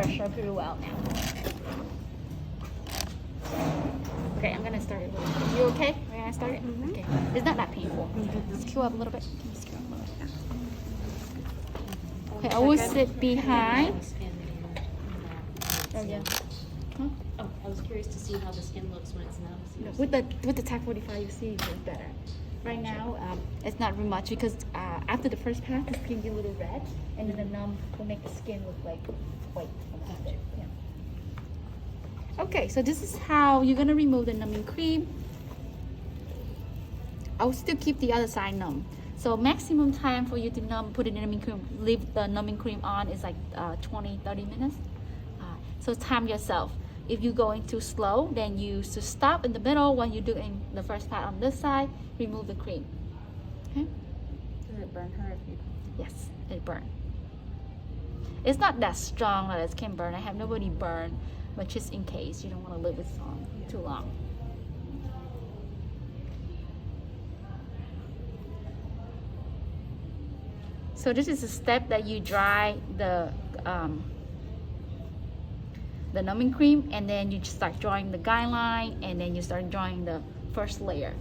pressure pretty well now. Okay, I'm gonna start it. You okay? We're gonna start it? Okay. It's not that painful. Just queue up a little bit. Just queue up a little bit. Okay, I will sit behind. Oh yeah. Huh? Oh, I was curious to see how the skin looks when it's numb. No, with the TAC 45, you see it's better. Right now, it's not very much because after the first pack, the skin get a little red, and then the numb will make the skin look like white. Yeah. Okay, so this is how you're gonna remove the numbing cream. I'll still keep the other side numb. So maximum time for you to put in the numbing cream, leave the numbing cream on is like 20-30 minutes. So time yourself. If you're going too slow, then you should stop in the middle when you're doing the first part on this side, remove the cream. Okay? Does it burn her if you... Yes, it burns. It's not that strong that it can burn. I have nobody burn, but just in case you don't want to live with it too long. So this is a step that you dry the numbing cream, and then you just start drawing the guideline, and then you start drawing the first layer.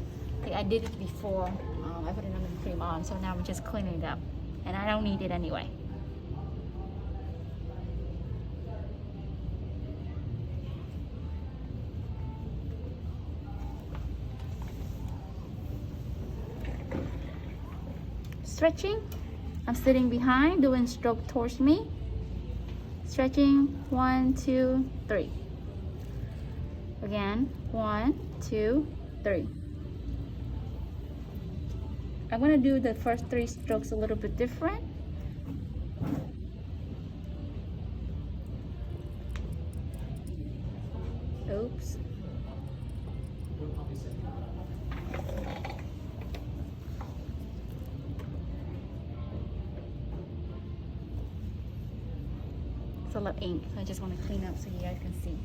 Okay, I did it before. I put the numbing cream on, so now I'm just cleaning it up, and I don't need it anyway. Stretching. I'm sitting behind, doing stroke towards me. Stretching, 1, 2, 3. Again, 1, 2, 3. I'm gonna do the first 3 strokes a little bit different. Oops. It's a lot of ink, so I just want to clean up so you guys can see.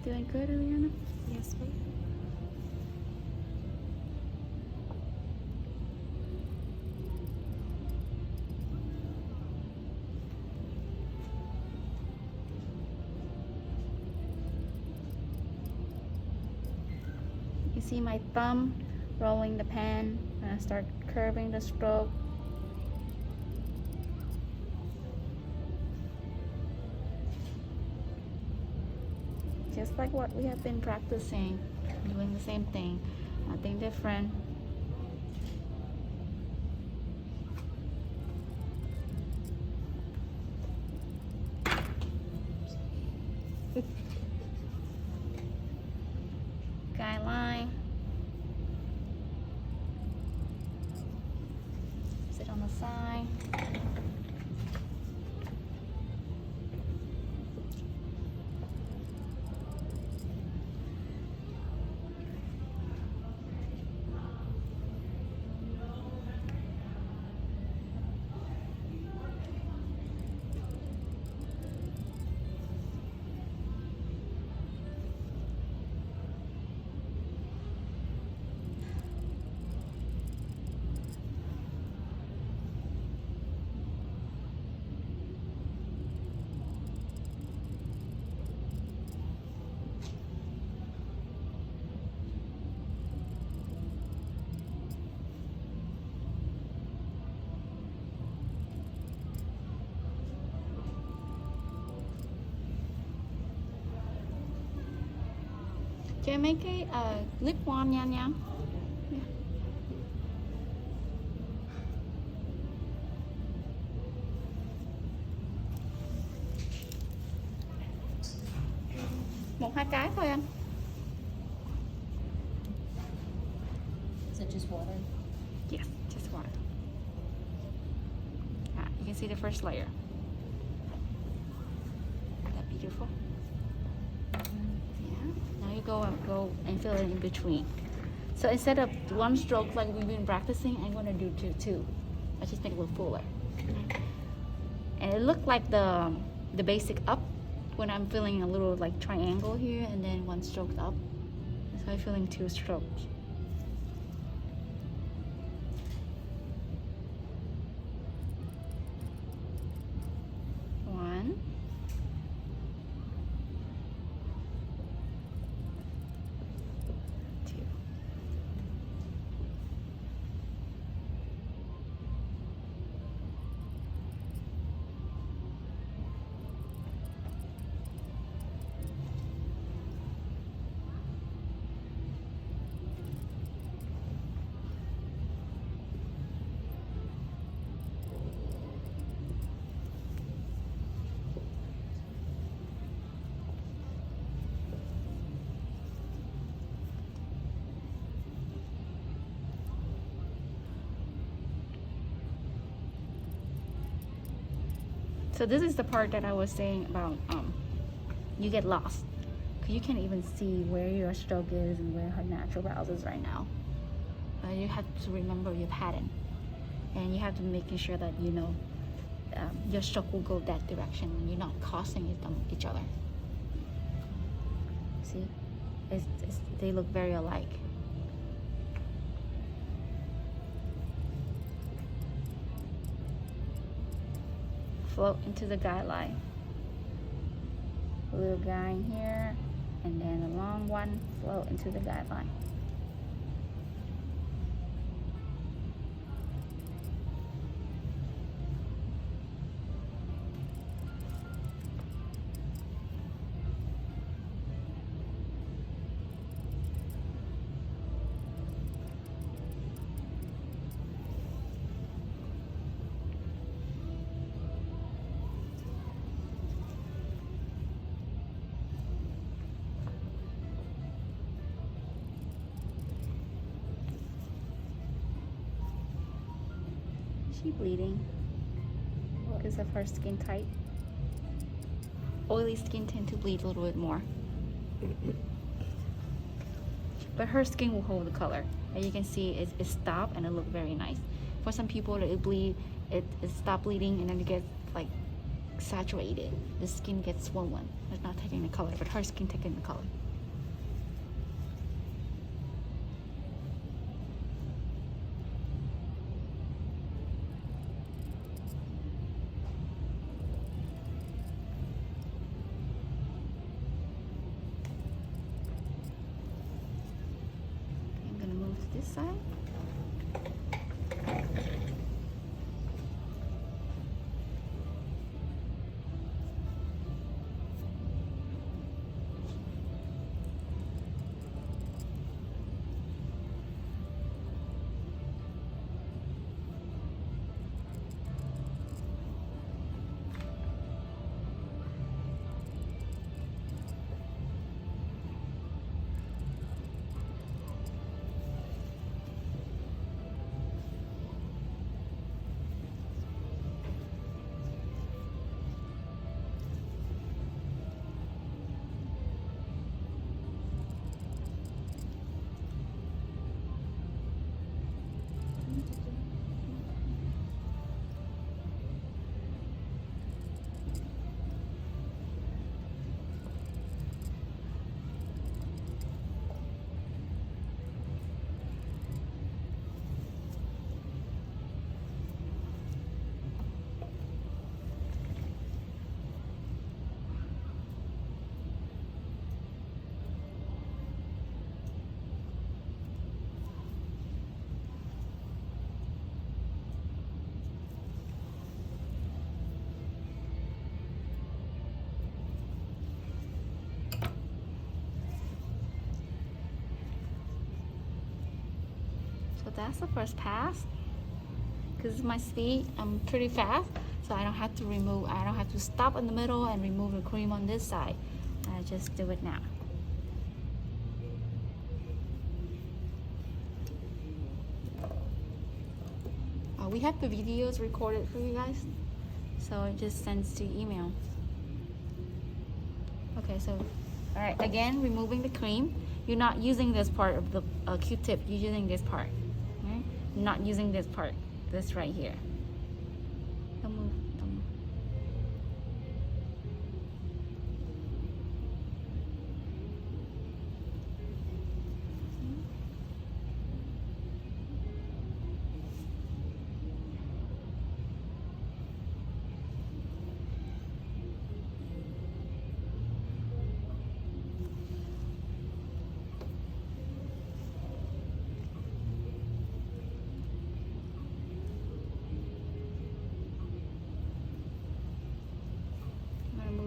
Doing good, Eliana? Yes, ma'am. You see my thumb rolling the pen, and I start curving the stroke. Just like what we have been practicing, doing the same thing, nothing different. Guideline. Sit on the side. Cho em mấy cái lip balm nha anh nha. một hai cái thôi anh. Is it just water? Yes, just water. You can see the first layer. Isn't that beautiful? Yeah. Now you go and fill it in between. So instead of one stroke like we've been practicing, I'm gonna do two. I just make it a little fuller. And it looked like the basic up when I'm filling a little like triangle here, and then one stroke up. So I'm filling 2 strokes. One. Two. So this is the part that I was saying about you get lost because you can't even see where your stroke is and where her natural brows is right now. You have to remember your pattern, and you have to making sure that you know your stroke will go that direction and you're not crossing each other. See, they look very alike. Float into the guideline. A little guide here, and then a long one, float into the guideline. She bleeding because of her skin type. Oily skin tend to bleed a little bit more. But her skin will hold the color. And you can see it stopped and it looked very nice. For some people it bleed, it stop bleeding and then it gets like saturated. The skin gets swollen. It's not taking the color, but her skin taking the color. This side. So that's the first pass. Because my speed, I'm pretty fast, so I don't have to stop in the middle and remove the cream on this side. I just do it now. we have the videos recorded for you guys, so it just sends to email. Okay, so all right, again, removing the cream. You're not using this part of the Q-tip. You're using this part. Right? You're not using this part. This right here. Don't move. Don't move.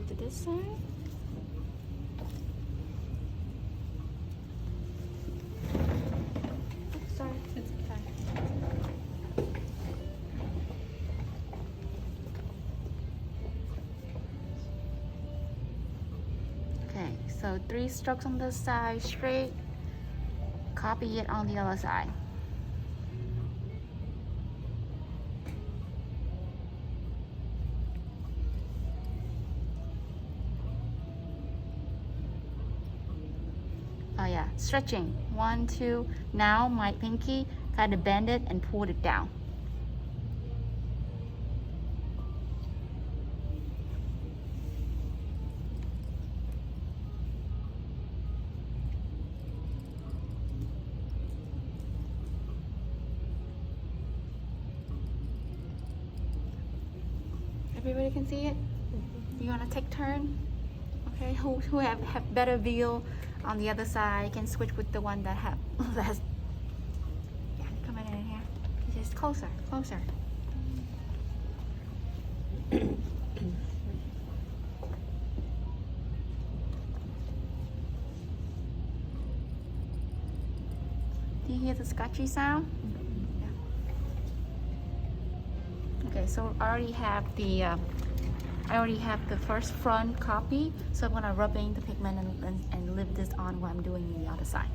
To this side. Oh, sorry, it's okay. Okay, so 3 strokes on this side, straight. Copy it on the other side. Oh yeah, stretching. 1, 2. Now my pinky kind of bend it and pull it down. Everybody can see it? You wanna take turn? Okay, who have better view on the other side can switch with the one that have that has. Yeah, come in here. Just closer, closer. Do you hear the scratchy sound? Yeah. Okay, so I already have the first front copy, so I'm gonna rub in the pigment and leave this on while I'm doing the other side.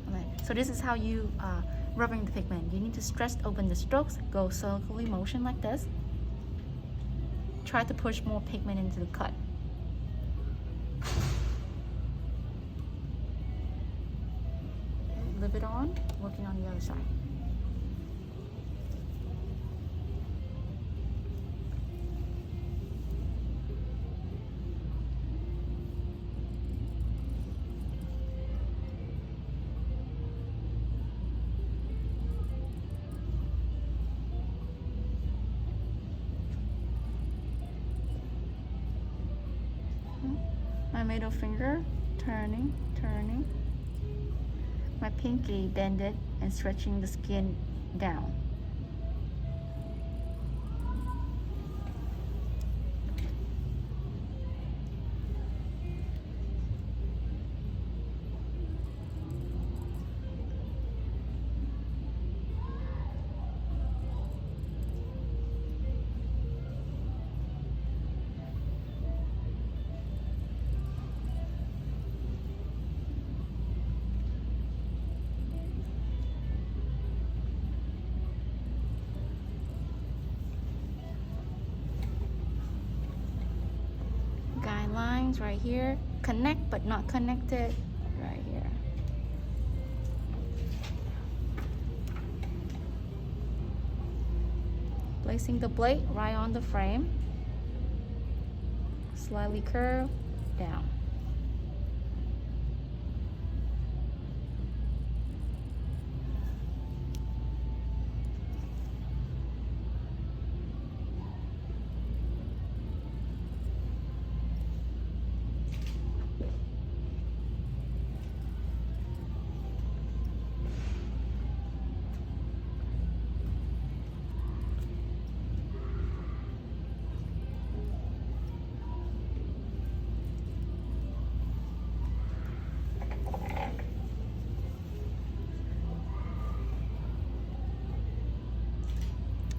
Okay. So this is how you rubbing the pigment. You need to stretch open the strokes, go circular motion like this. Try to push more pigment into the cut. Leave it on, working on the other side. My middle finger turning. My pinky bended and stretching the skin down. Lines right here, connect but not connected right here. Placing the blade right on the frame, slightly curve down.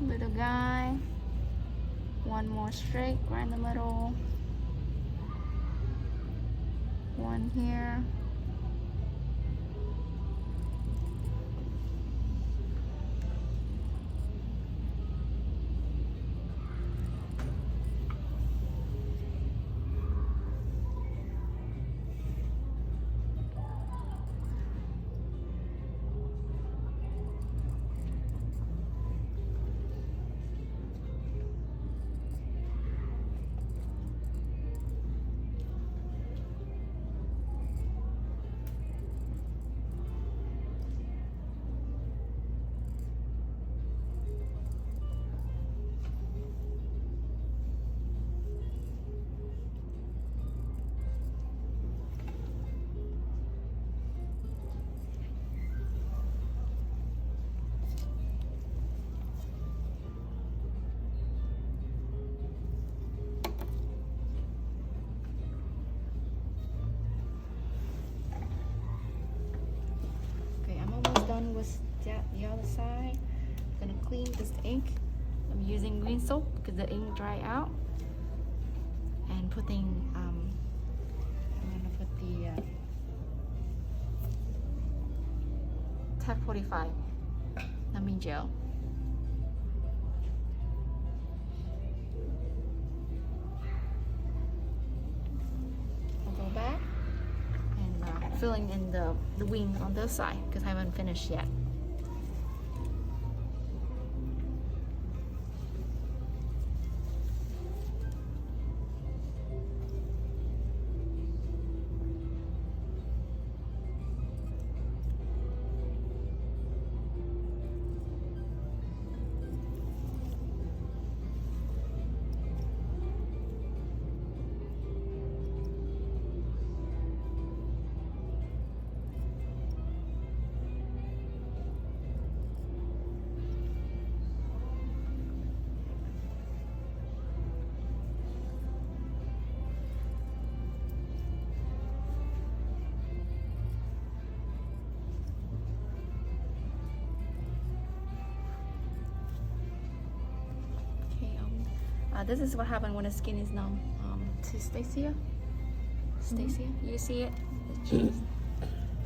Little guy, one more straight right in the middle, one here, the other side. I'm gonna clean this ink. I'm using green soap because the ink dry out. And putting, I'm gonna put the Tech 45 numbing gel. I'll go back and filling in the wing on this side because I haven't finished yet. This is what happened when the skin is numb. To Stacia, you see it?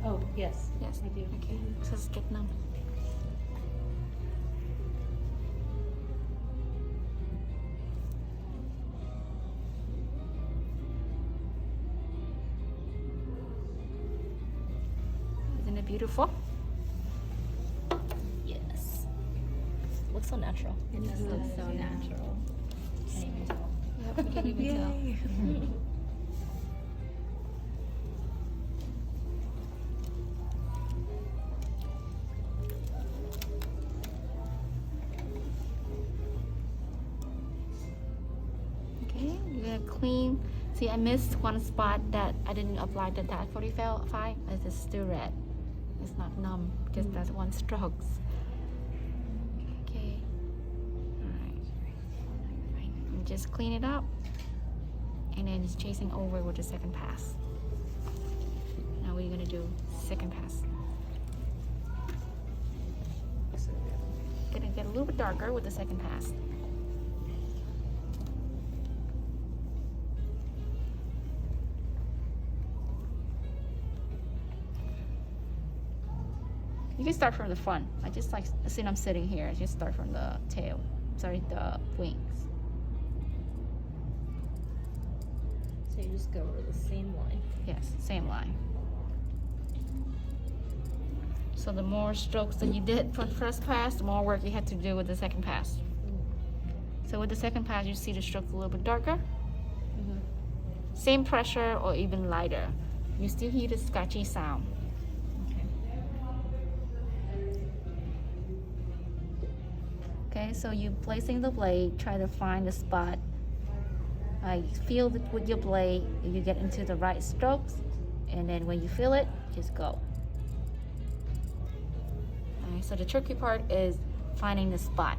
Oh, yes. Yes, I do. Okay, so it's get numb. Isn't it beautiful? Yes. Looks so natural. It does look so natural. Can't even tell. Yep, you can even tell. Yay. Okay, you're gonna clean. See, I missed one spot that I didn't apply the Tag 45. It's still red. It's not numb because that's one strokes. Okay. Alright. And just clean it up. And then it's chasing over with the second pass. Now we're gonna do second pass. Gonna get a little bit darker with the second pass. You can start from the front. I just like, since I'm sitting here, I just start from the tail. Sorry, the wings. So you just go over the same line. Yes, same line. So the more strokes that you did for the first pass, the more work you had to do with the second pass. So with the second pass, you see the stroke a little bit darker. Same pressure or even lighter. You still hear the scratchy sound. Okay, so you placing the blade, try to find the spot. Feel it with your blade, you get into the right strokes, and then when you feel it, just go. Alright, so the tricky part is finding the spot.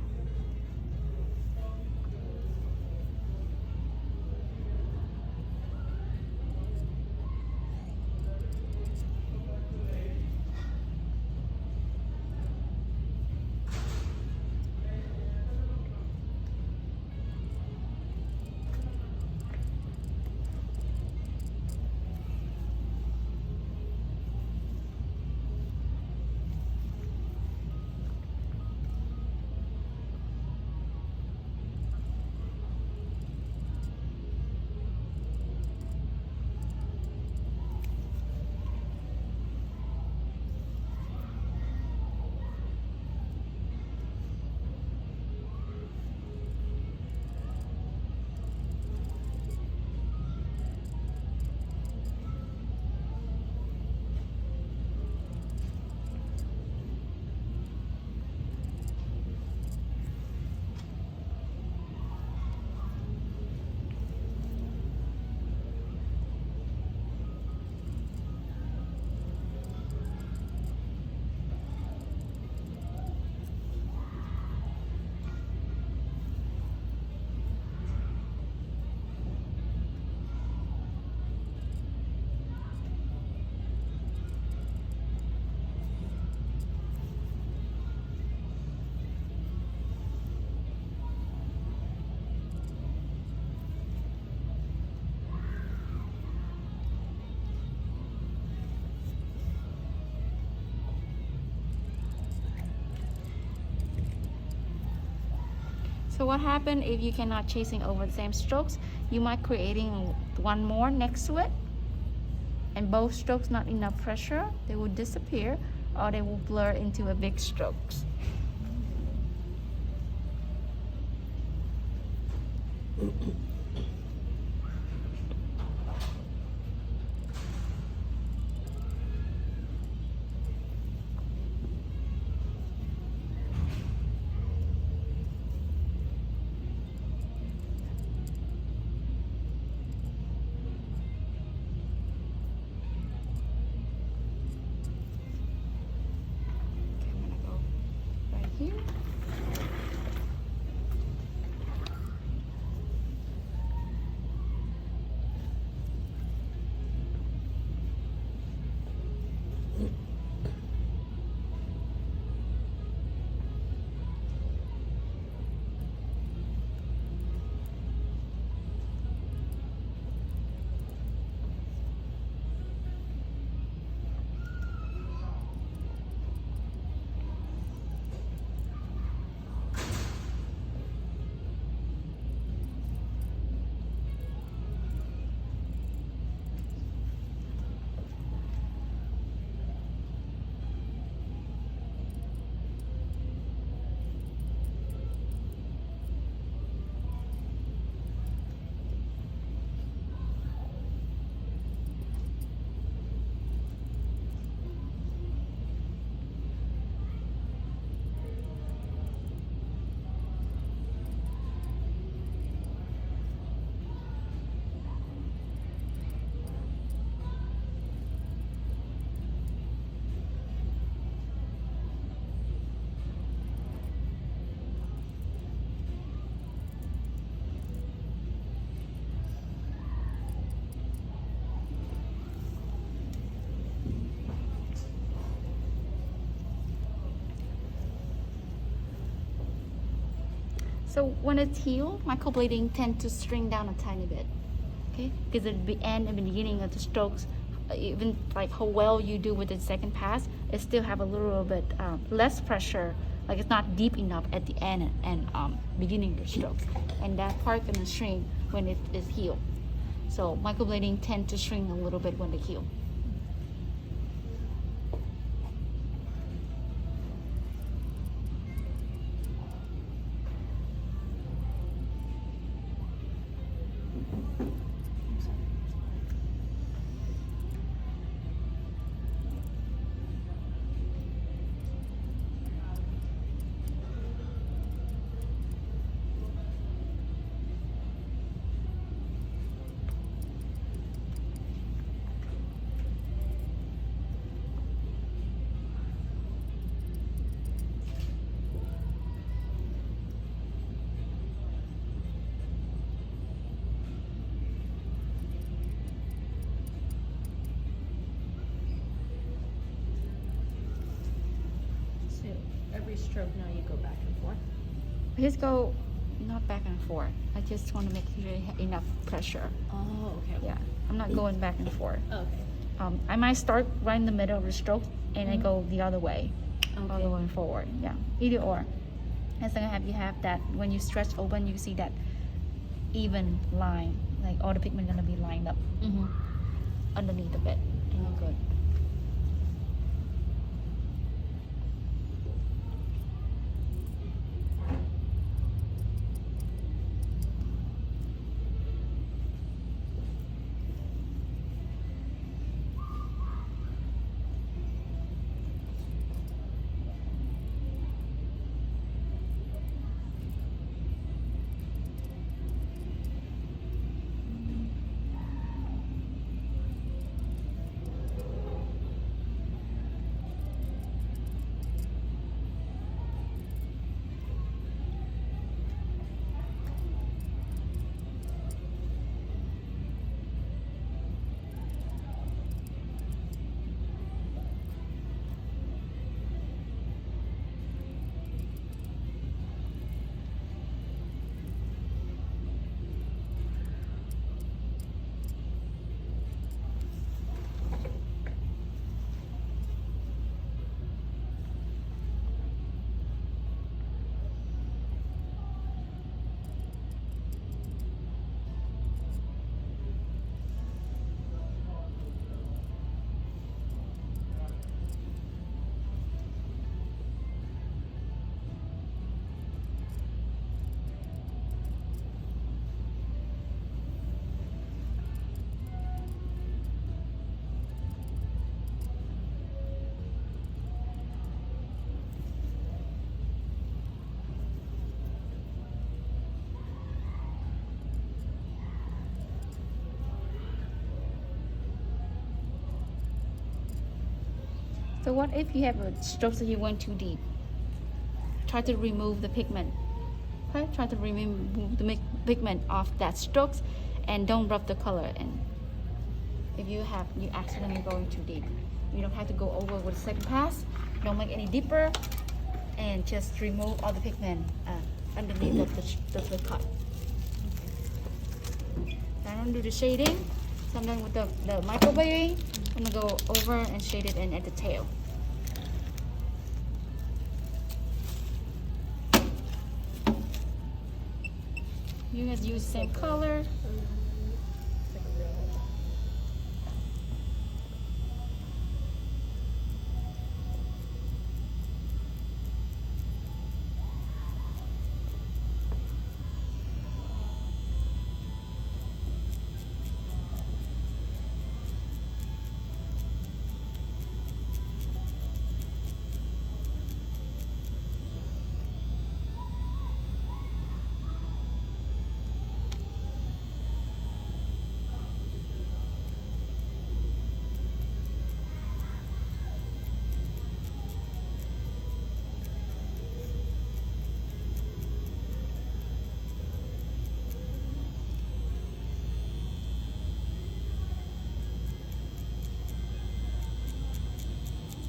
So what happened if you cannot chasing over the same strokes? You might creating one more next to it, and both strokes not enough pressure, they will disappear or they will blur into a big strokes. Okay, I'm gonna go right here. So when it's healed, microblading tend to shrink down a tiny bit, okay? Because at the end and beginning of the strokes, even like how well you do with the second pass, it still have a little bit less pressure. Like it's not deep enough at the end and beginning of the strokes, and that part gonna shrink when it is healed. So microblading tend to shrink a little bit when they heal. So every stroke now you go back and forth. I just go not back and forth. I just want to make sure you have enough pressure. Oh, okay. Yeah, I'm not going back and forth. Okay. I might start right in the middle of the stroke and I go the other way, all Okay. the way forward. Yeah, either or. As long as you have that, when you stretch open, you see that even line, like all the pigment gonna be lined up Mm-hmm. underneath of it, and you're good. So what if you have a strokes that you went too deep? Try to remove the pigment. Okay, try to remove the pigment off that strokes, and don't rub the color in. If you accidentally going too deep, you don't have to go over with a second pass. Don't make any deeper, and just remove all the pigment underneath the cut. Now I'm gonna do the shading. So I'm done with the microblading. I'm gonna go over and shade it in at the tail. You guys use same color.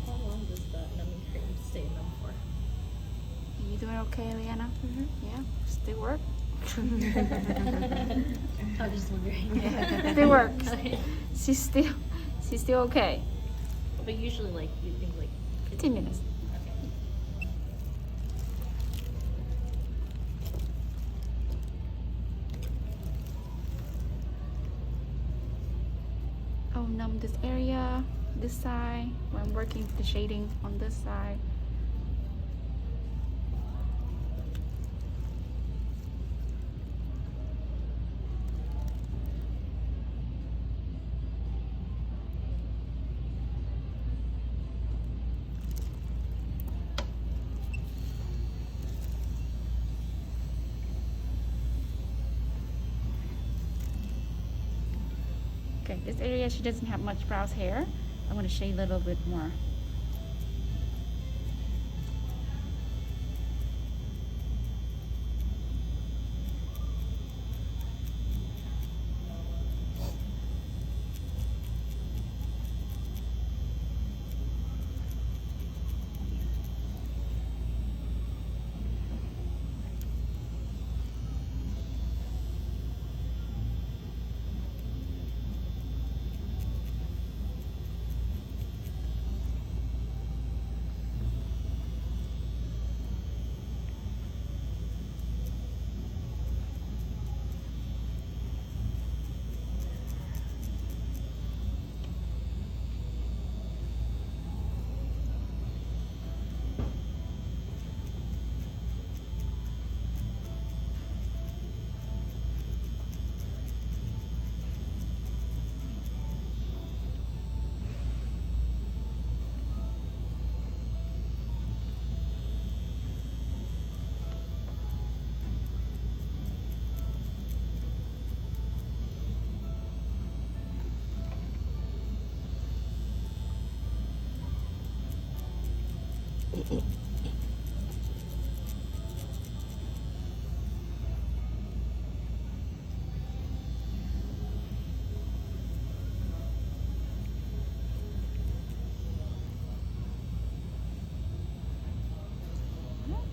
How long does the numbing cream stay numb for? You doing okay, Leanna? Yeah, still work. I was just wondering. Yeah, still works. She's still okay. But usually, like, you think like 15 minutes. Okay. I'll numb this area, this side, when I'm working the shading on this side. Okay, this area she doesn't have much brows hair. I'm gonna shade a little bit more.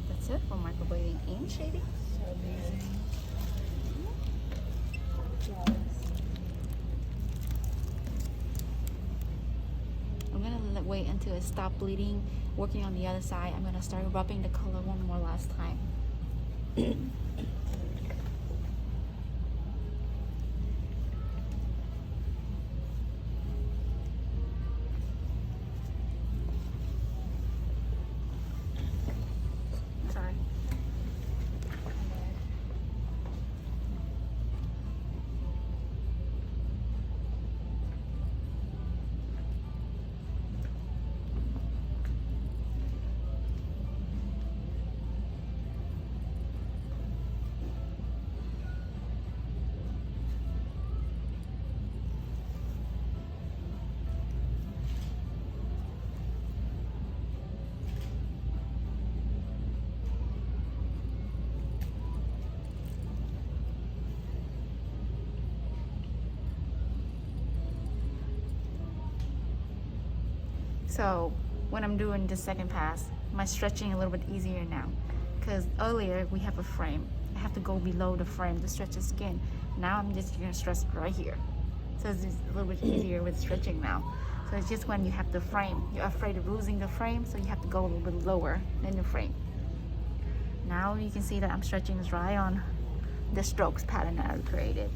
That's it for microblading and shading. So amazing. I'm gonna wait until it stops bleeding, working on the other side. I'm gonna start rubbing the color one more last time. Sorry. So when I'm doing the second pass, my stretching a little bit easier now. Because earlier we have a frame. I have to go below the frame to stretch the skin. Now I'm just gonna stretch right here. So it's just a little bit easier with stretching now. So it's just when you have the frame, you're afraid of losing the frame, so you have to go a little bit lower than the frame. Now you can see that I'm stretching dry on the strokes pattern that I created.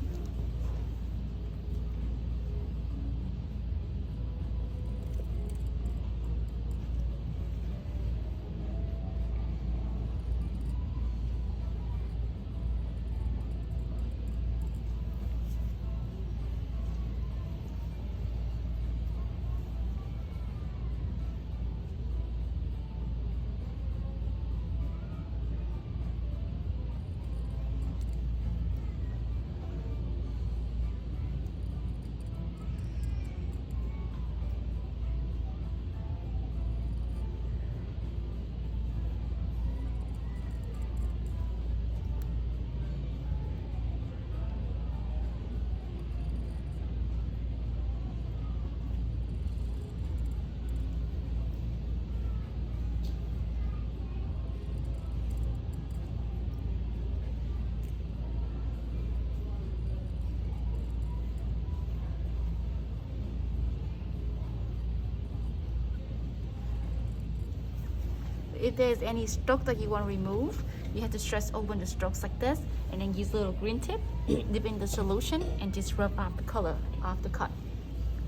If there's any stroke that you want to remove, you have to stretch open the strokes like this, and then use a little green tip, dip in the solution, and just rub off the color off the cut.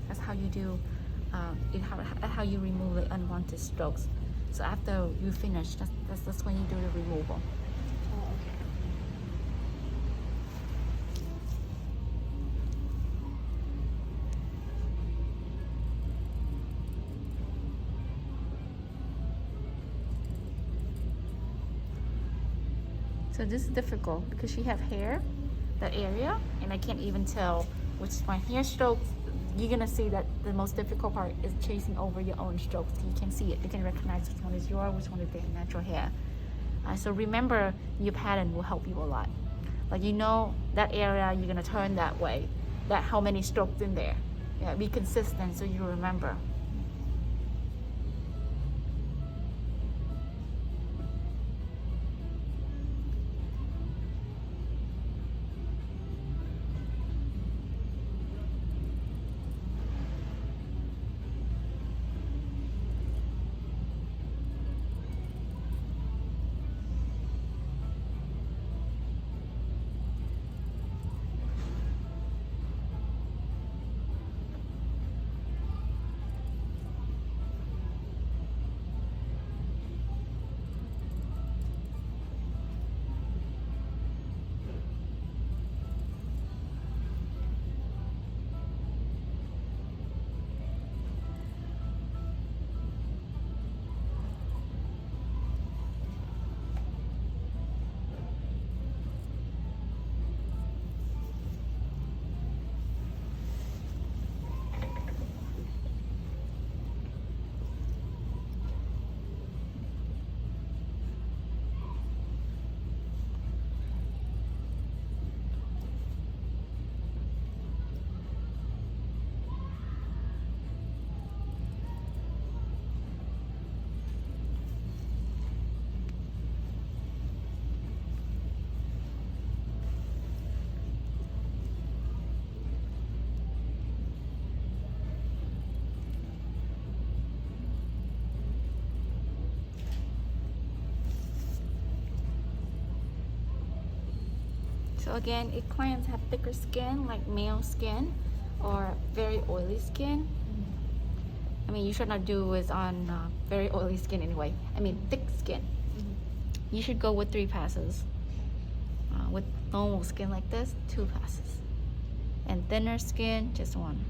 That's how you do, how you remove the unwanted strokes. So after you finish, that's when you do the removal. Oh, okay. So this is difficult because she have hair, that area, and I can't even tell which is my hair strokes. You're gonna see that the most difficult part is chasing over your own strokes. You can see it. You can recognize which one is yours, which one is the natural hair. So remember, your pattern will help you a lot. Like, you know that area, you're gonna turn that way. That how many strokes in there. Yeah, be consistent so you remember. So again, if clients have thicker skin, like male skin, or very oily skin, I mean, you should not do it on very oily skin anyway. I mean, thick skin. You should go with 3 passes. With normal skin like this, 2 passes. And thinner skin, just 1.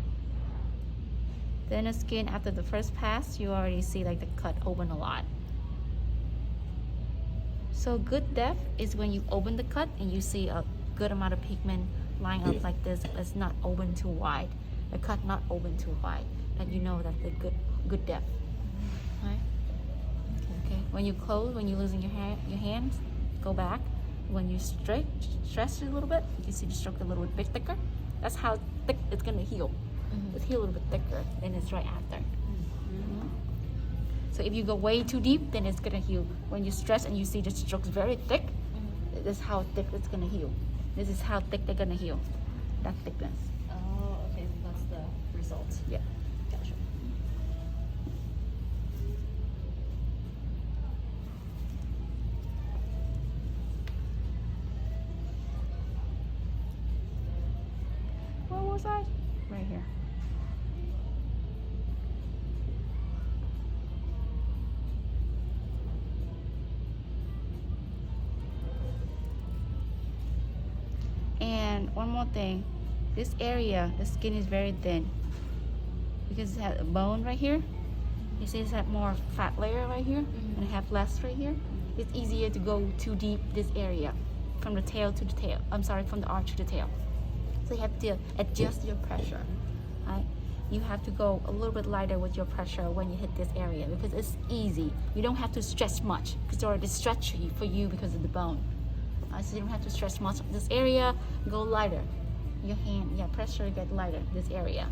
Thinner skin, after the first pass, you already see like the cut open a lot. So good depth is when you open the cut and you see a good amount of pigment lying up like this. It's not open too wide. The cut not open too wide. And you know that the good depth. Right? Okay. When you close, when you're losing your hands, go back. When you stretch it a little bit, you can see the stroke a little bit thicker. That's how thick it's gonna heal. It's heal a little bit thicker, and it's right after. So if you go way too deep, then it's gonna heal. When you stretch and you see the strokes very thick, this is how thick it's gonna heal. This is how thick they're gonna heal. That thickness. Oh, okay. That's the result. Yeah. Gotcha. Where was I? Right here. And one more thing, this area, the skin is very thin because it has a bone right here. You see, it's have more fat layer right here and have less right here. It's easier to go too deep this area, from the tail to the tail. I'm sorry, from the arch to the tail. So you have to adjust your pressure, right? You have to go a little bit lighter with your pressure when you hit this area because it's easy. You don't have to stretch much because it's already stretched for you because of the bone. So you don't have to stretch much. This area, go lighter. Your hand, yeah, pressure get lighter. This area.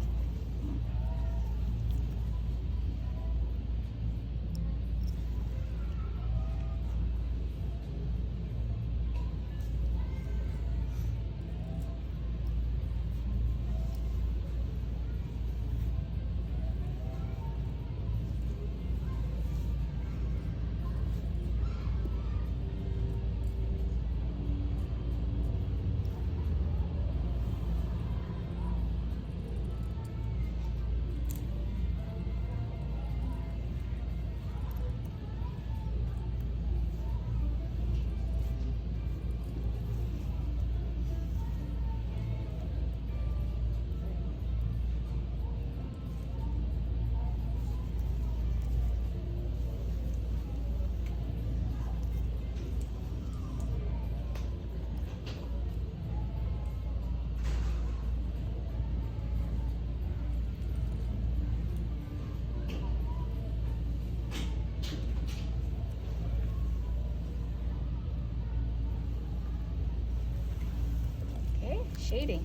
Okay, shading.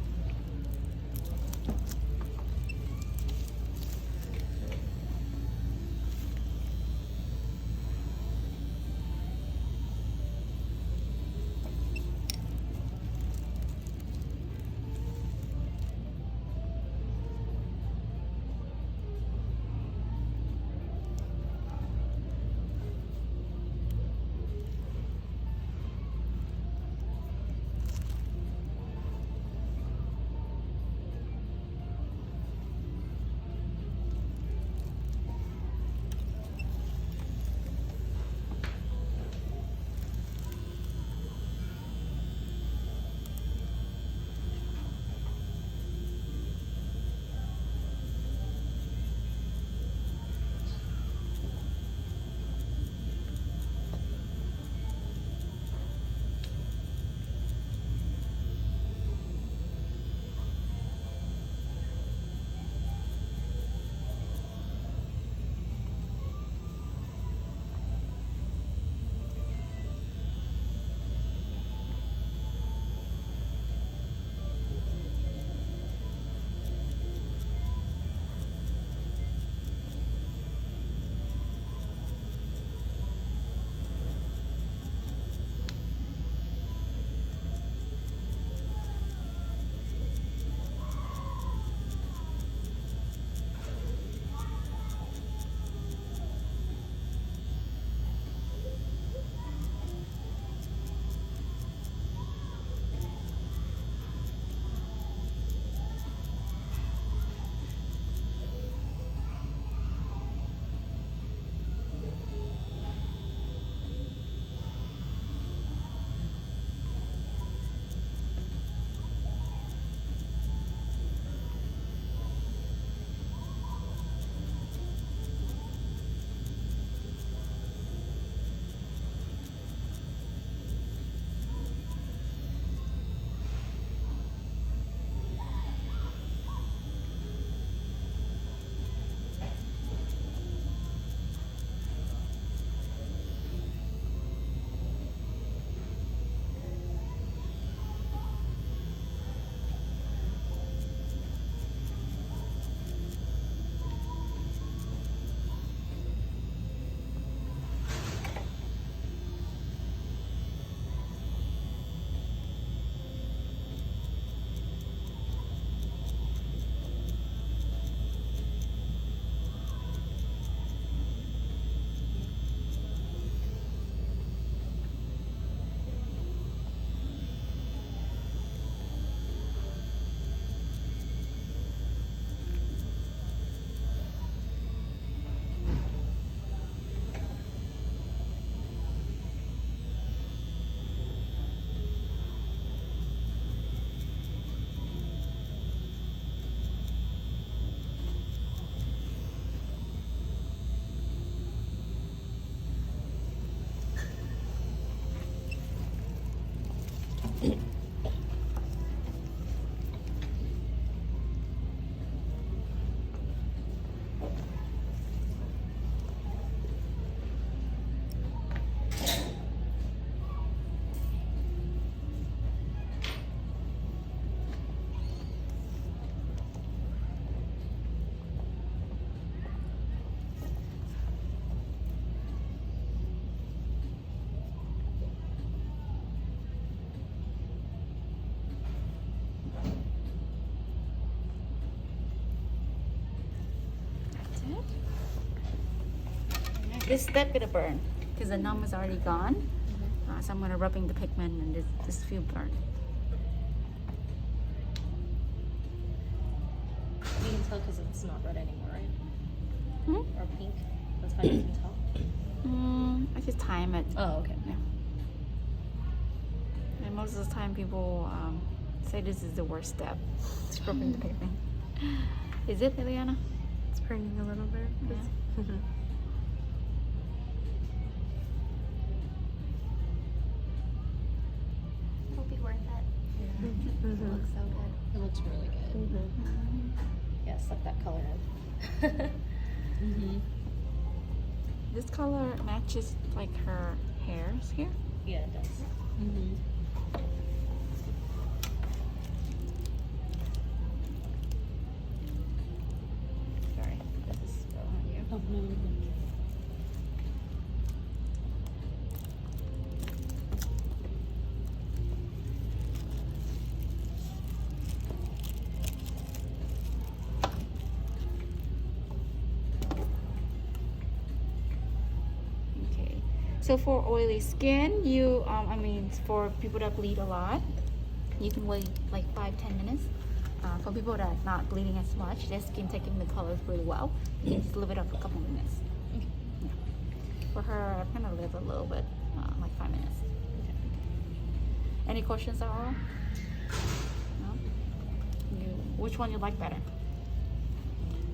This step gonna burn because the numb is already gone. So I'm gonna rubbing the pigment and this feel burn. You can tell because it's not red anymore, right? Hmm? Or pink. That's how you can tell. I just time it. Oh, okay. Yeah. And most of the time people say this is the worst step. Scrubbing the pigment. Is it, Eliana? It's burning a little bit. Yeah. It'll be worth it. Mm-hmm. It looks so good. It looks really good. Yeah, suck that color in. This color matches like her hairs here. Yeah, it does. Sorry, this is spill on you. Oh, no, no, no. Okay. So for oily skin, you I mean for people that bleed a lot, you can wait like 5-10 minutes. For people that are not bleeding as much, their skin taking the colors really well, you can just leave it up a couple minutes. Okay. Yeah. For her, I'm gonna leave a little bit, like 5 minutes. Any questions at all? No? Which one you like better?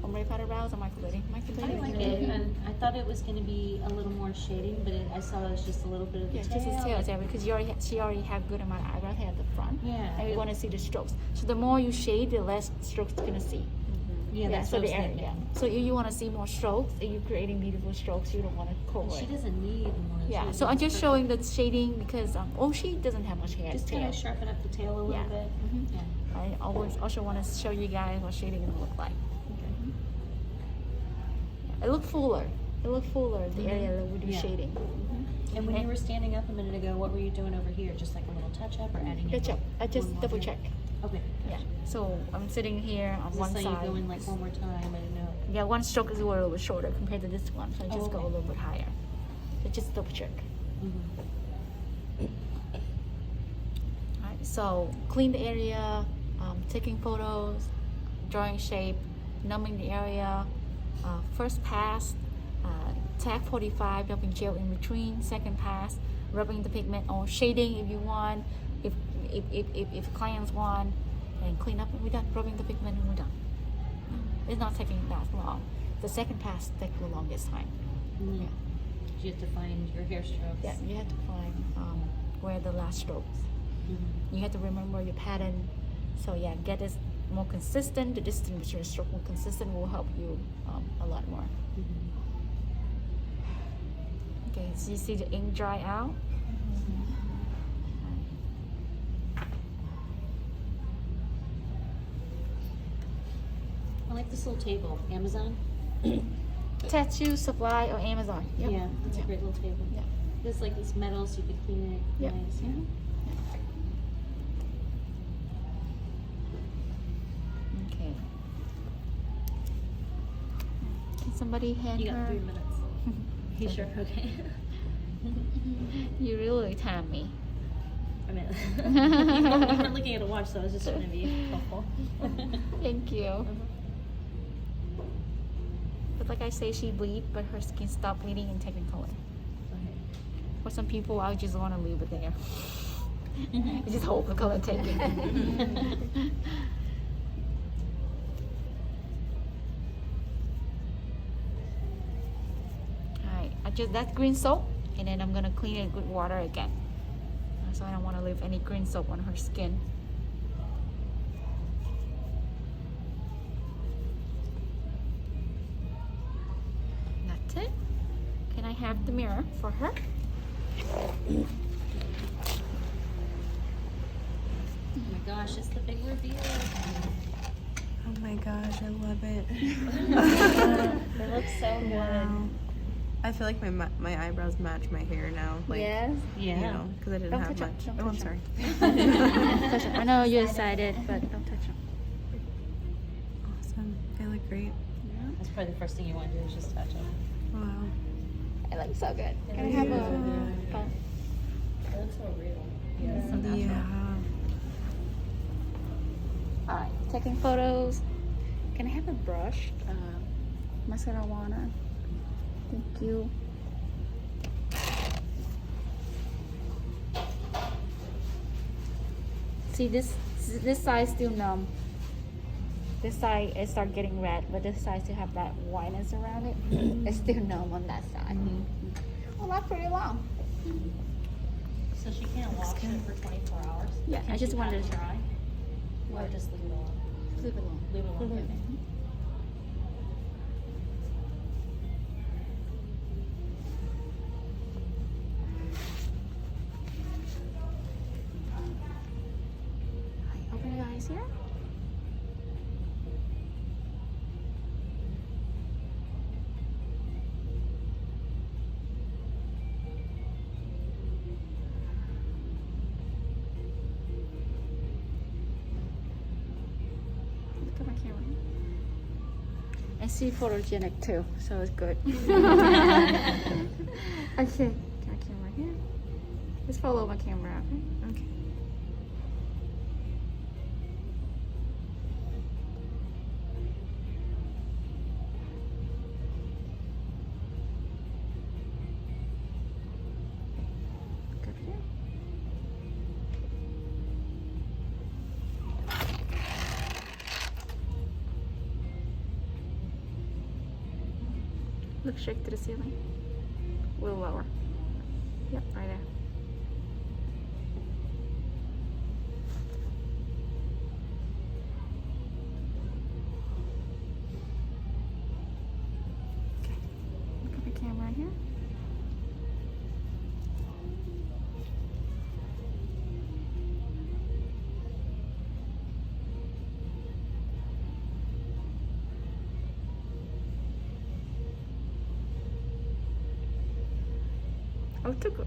Ombre powder brows or microblading? I Microblading. like it, and I thought it was going to be a little more shading, but I saw it was just a little bit of the Yeah, tail. just his tail, yeah, because she already have good amount of eyebrow hair at the front. Yeah. And we want to see the strokes. So the more you shade, the less strokes you're gonna see. Yeah, that's so what I was the area. thinking. Yeah. So you want to see more strokes, and you're creating beautiful strokes. You don't want to cover And she it. doesn't need more. Yeah. She So I'm just needs showing the shading because she doesn't have much hair. just tail. kind of sharpen up the tail a little Yeah. bit. Mhm. Yeah. I always also want to show you guys what shading gonna look like. It look fuller. It look fuller. The area that we do Yeah. shading. And when you were standing up a minute ago, what were you doing over here? Just like a little touch up or adding Touch up. I just one more double hair? check. Okay. Yeah. So I'm sitting here on Is one this side. like you go in like one more time? I didn't know. Yeah, one stroke is a little bit shorter compared to this one, so I just go a okay. little bit higher. So just double check. Alright, so clean the area, taking photos, drawing shape, numbing the area. First pass, tag 45, rubbing gel in between. Second pass, rubbing the pigment on, shading if you want. If clients want, and clean up and we're done. Rubbing the pigment and we're done. It's not taking that long. The second pass takes the longest time. Yeah. You have to find your hair strokes. Yeah, you have to find where the last strokes. You have to remember your pattern. So yeah, get this more consistent. The distance between your stroke more consistent will help you a lot more. Okay, so you see the ink dry out. I like this little table. Amazon? Tattoo Supply or Amazon. Yep. Yeah, it's a great little table. Yeah. It's like this metal so you could clean it. Yep. Nice. Mhm. Okay. Can somebody hand You got her? 3 minutes. You sure? Okay. You really time me. I mean, you weren't looking at a watch, so I was just trying to be helpful. Thank you. But like I say, she bleed, but her skin stop bleeding and taking color. Okay. For some people, I just want to leave it there. I just hope the color taking. Alright, I just that green soap, and then I'm gonna clean it with water again. So I don't want to leave any green soap on her skin. That's it. Can I have the mirror for her? Oh my gosh, it's the big reveal. Oh my gosh, I love it. It looks so good. Wow. I feel like my eyebrows match my hair now. Like, Yes. Yeah. You know, because I didn't Don't have touch 'em, much. don't Oh, I'm touch 'em. sorry. Don't touch 'em. I know you're excited, but don't touch them. Awesome. They look great. I That's probably the first thing you want to do is just touch them. Wow. It looks so good. Can I have a phone? It looks so real. So natural. Yeah. All right, taking photos. Can I have a brush? Mascara. Thank you. See, this side still numb. This side it start getting red, but this side still have that whiteness around it. It's still numb on that side. Well, that's pretty long. So she can't wash it for 24 hours? Yeah, Can I just she pat wanted it to dry? Or just leave it alone? leave it alone. Leave it alone, okay. Open your eyes here. Look at my camera. I see photogenic too, so it's good. Okay, got a camera here. Just follow my camera, okay? Okay. Good here. Look straight to the ceiling. A little lower. Yep, right there. Okay. Look at the camera here. I took a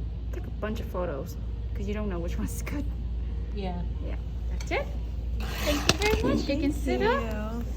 bunch of photos because you don't know which one's good. Yeah. Yeah, that's it. Thank you very much. You can sit up. Thank you.